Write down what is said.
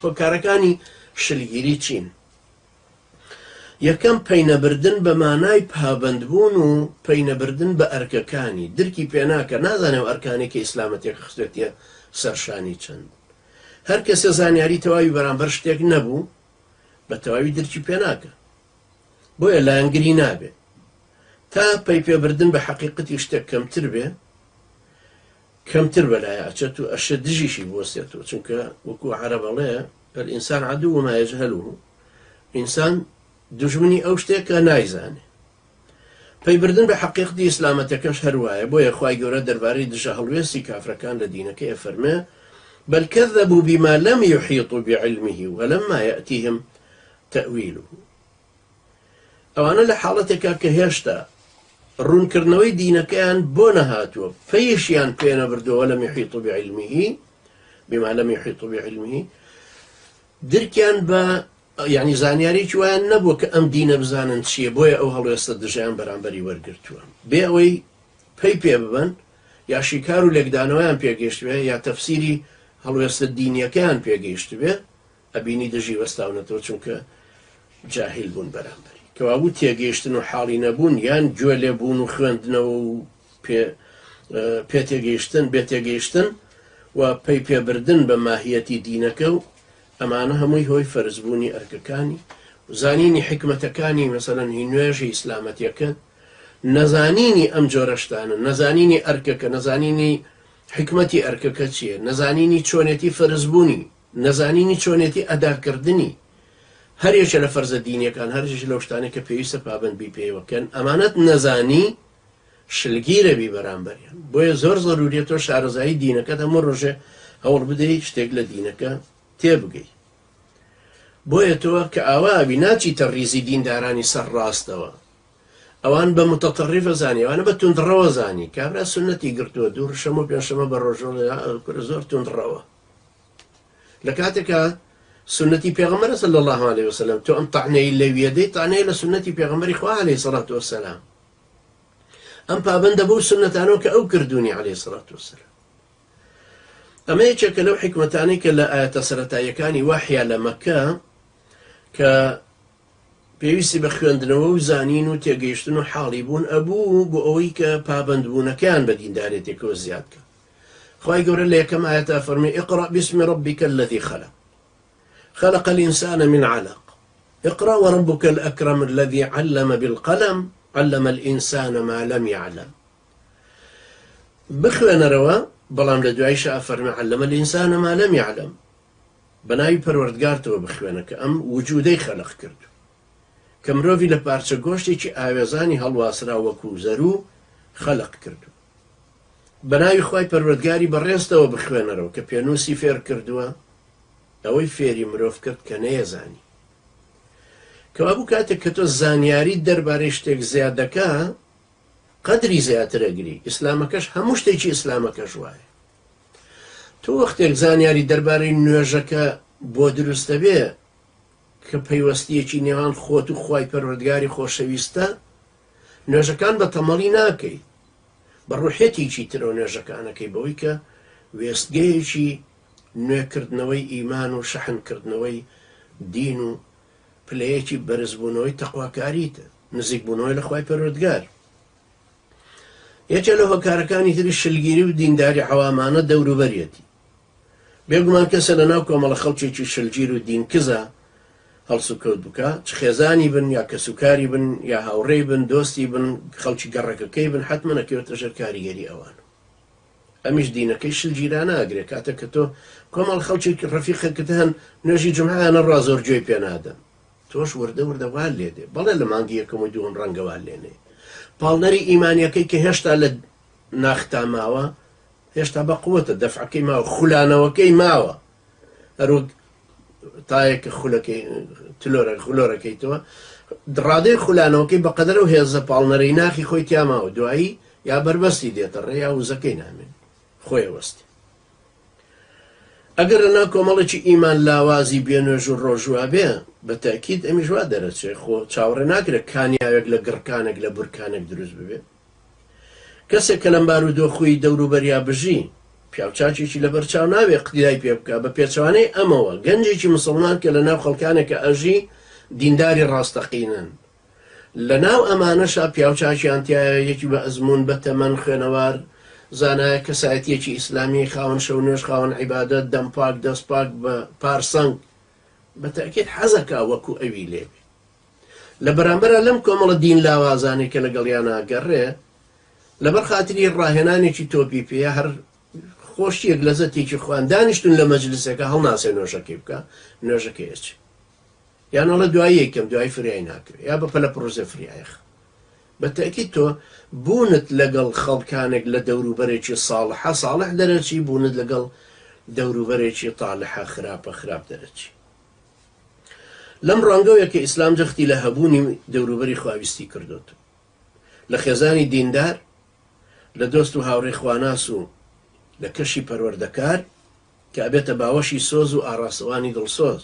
هۆکارەکانی شلگیری چین؟ یەکەم پەینەبردن بە مانای پابەندبوون و پەینەبردن بە ئەرکەکانی درکی پێناکە نازانێ و ئەرکانێکی ئیسلامەتێک خستێتە سەرشانی چەند هەر کەسە زانیاری تەواوی بەرامبەر شتێک نەبوو بە تەواوی درکی پێناکە بۆیە لایەنگری نابێت تا پەی پێبردن بە حەقیقەتی شتێک کەمتر بێ کەمتر بەلایە ئەچێت و ئەشە دژیشی بوەستێتەوە چونکە وەکو عەرەبەڵێ الئینسان عەدوو ما یەجهەلوه ئینسان دژمنی ئەو شتێکە نایزانێ پەیبردن بە حەقیقەتی ئیسلامەتەکەش هەروایە بۆیە خوای گەورە دەربارەی دژە هەڵوێستی کافرەکان لە دینەکەی ئەفەرمێ بل كذبوا بما لم يحيطوا بعلمه ولما يأتيهم تأويله ئەوانە لە حاڵەتێکا کە هێشتا ڕوونکردنەوەی دینەکەیان بۆ نەهاتووە فەیشیان پێ نەبردووە لەم يحيطوا بعلمه بما لم يحيطوا بعلمه درکیان بە یعنی زانیاریی وایان نەبووە کە ئەم دینە بزانن چییە بۆیە ئەو هەڵوێستە دژیان بەرامبەری وەرگرتووە بێ ئەوەی پێی پێ ببن یا شیکار و لێکدانەوەیان پێگەیشت بێ یا تەفسیری هەڵوێستە دینیەکەیان پێگەیشت بێ ئەبینی دژی وەستاونەتەوە چونکە جاهیل بوون بەرامبەری کەوابوو تێگەیشتن و حاڵی نەبوون یان گوێ لێبوون و خوێندنەوە و پێ تێگەیشتن بێ تێگەیشتن و پەی پێبردن بە ماهیەتی دینەکە و ئەمانە هەمووی هۆی فەرزبوونی ئەرکەکانی زانینی حکمەتەکانی مەسەلەن هی نوێژی ئیسلامەتیەکە نەزانینی ئەم جۆرە شتانە نەزانینی ئەرکەکە نەزانینی حکمەتی ئەرکەکە چییە نەزانینی چۆنێتی فەرزبوونی نەزانینی چۆنێتی ئەداکردنی هەرێکە لە فەرزە دینیەکان هەرێک لەو شتانێک کە پێویستە پابەندبی پێوەکەن ئەمانەت نەزانی شلگیرە بی بەرامبەریان بۆیە زۆر زەروریەتەوە شارەزایی دینەکەت هەموو ڕۆژێ هەوڵ بدەیت شتێک لە دینەکە تێبگەی بۆیە تۆوە کە ئاوابی ناچیتە ڕیزی دیندارانی سەر ڕاستەوە ئەوان بە متەتەڕیفە زانی ئەوانە بە توندڕەوە زانی کابرا سونەتی گرتووە دوو شەمە و پێنجشەمە بە ڕۆژۆ زۆر توندڕەوە لە کاتێکە سنەتی پێغەمبەر صلی الله عليه وسلم تۆ ئەم تەعنەی لەویە دەی تەعنەیە لە سنەتی پێغەمبەری خوا عليه الصلاة والسلام ئەم پابەندە بەو سنەتانەوە کە ئەو کردوونی عليه الصلاة والسلام ئەمە یەکێکە لەو حکمەتانەی کە لە ئاەتە سەرەتاییەکانی وحیا لە مەککە کە پێویستی بە خوێندنەوە و زانین و تێگەیشتن و حاڵی بوون ئەبوو بۆ ئەوەی کە پابەندبوونەکەیان بە دیندارێتێکەوە زیاد کە خوای گەورە لە یەکەم ئاەتە فەرمێ اقرأ باسم ربك الذي خلق الإنسان من علق اقرأ وربك الأكرم الذي علم بالقلم علم الإنسان ما لم يعلم بخوێنە رەوە بەڵام لە دوایشە ئەفەرمێ علم الإنسان ما لم يعلم بەناوی پەروەردگارتەوە بخوێنە کە ئەم وجودەی خەلق کرد کە مرۆڤی لە پارچە گۆشتێکی ئاوێزانی هەڵواسرا وەکو زەرو خەلق کرد بەناوی خوای پەروەردگاری بەڕێستەوە بخوێنەرەوە کە پێنووسی فێر کردووە ئەوەی فێری مرۆڤ کرد کە نەیەزانی کەوابوو کاتێک کە تۆ زانیاری دەربارەی شتێک زیادەکە قەدری زیاترەگری ئیسلامەکەش هەموو شتێکی ئیسلامەکەش وایە تۆ وەختێک زانیاری دەربارەی نوێژەکە بۆ دروستە بێ کە پەیوەستیەکی نێوان خۆت و خوای پەروەردگاری خۆشەویستە نوێژەکان بە تەمەڵی ناکەی بە ڕوحێتێکی ترەوە نوێژەکانەکەی بەوەی کە وێستگەیەکی نوێکردنەوەی ئیمان و شەحنکردنەوەی دین و پلەیەکی بەرزبوونەوەی تەقواکاریتە نزیکبوونەوەی لە خوای پەروەردگار یەکێک لە هۆکارەکانی تری شلگیری و دینداری عەوامانە دەوروبەرێتی بێگومان کەسە لە ناو کۆمەڵە خەڵکێکی شلگیر و دینکزە هەڵسوکەوت بکە چ خێزانی بن یا کەسوکاری بن یا هاوڕێی بن دۆستی بن خەڵکی گەڕەکەکەی بن حتممە نەکەوێتە ژێر کاریگەری ئەوان ئەمیش دینەکەی شلگیرانە ئەگرێ کاتە کە تۆ کۆمەڵ خەڵکی ڕەفیقەکەت هەن نوێژی جومعەیانە ڕوا زۆر گوێی پێ نادەن تۆش وردە وردەوال لێ دێ بەڵێ لە مانگی یەکەم و دووەم ڕەنگەوال لێنێ پاڵنەری ئیمانیەکەی کە هێشتا لە ناختا ماوە هێشتا بە قووەتە دەفعەکەی ماوە خولانەوەکەی ماوە هەروەک تایەکە خولەکەی خولۆرەکەیتەوە ڕادەی خولانەوەکەی بەقەدەر و هێزە پاڵنەرەی ناخی خۆی تیا ماوە دوایی یا بەربەستی دێتە ڕێ یا وزەکەی نامێن خۆی وەستی ئەگەر لەنا کۆمەڵێکی ئیمان لاوازی بێنوێژ و ڕۆژوە بێ بە تاکید ئەمیش وا دەرەچێ خۆ چاوەڕێ ناکرێت کانیاوێک لە گڕکانێک لە بورکانێک دروست ببێ کەسێک کە لەم بارودۆخوی دەوروبەریا بژی پیاوچاکێکی لە بەرچاو ناوێ قتیدای پێ بکە بە پێچوانەی ئەمەوە گەنجێکی مسلمان کە لە ناو خەڵکانێکە ئەژی دینداری ڕاستەقینن لە ناو ئەمانەشا پیاوچاکیانتیایە یەکی بە ئەزمون بە تەمەەن خوێنەوار زانایە کەسایەتیەکی ئیسلامی خاوەن شەو نوێژ خاوەن عیبادەت دەمپاک دەستپاک بە پارسەنگ بە تاکید حەزەکە وەکو ئەوی لێبێ لە بەرامبەرە لەم کۆمەڵە دین لاوازانی کە لەگەڵیان ناگەڕێ لەبەر خاتری ڕاهێنانێکی تۆپی پێ هەر خۆشیەک لەزەتێکی خوان دانیشتون لە مەجلیسەکە هەڵناسێ نوێژەکەی بکە نوێژەکەیچ یانەڵە دوای یەکەم دوای فریای ناکرێت یا بەپە لە پرۆزە فریایخ بە تاکید تۆ بوونت لەگەڵ خەڵکانێک لە دەوروبەرێکی ساڵحە ساڵح دەرەچی بوونت لەگەڵ دەوروبەرێکی تاالحە خراپە خراپ دەرەچی لەم ڕەنگەوەیە کە ئیسلام جەختی لە هەبوونی دەوروبەری خواویستی کردوت لە خێزانی دیندار لە دۆست و هاوڕێی خواناس و لە کەشی پەروەردەکار کە ئەبێتە باوەشی سۆز و ئاڕاستەوانی دڵسۆز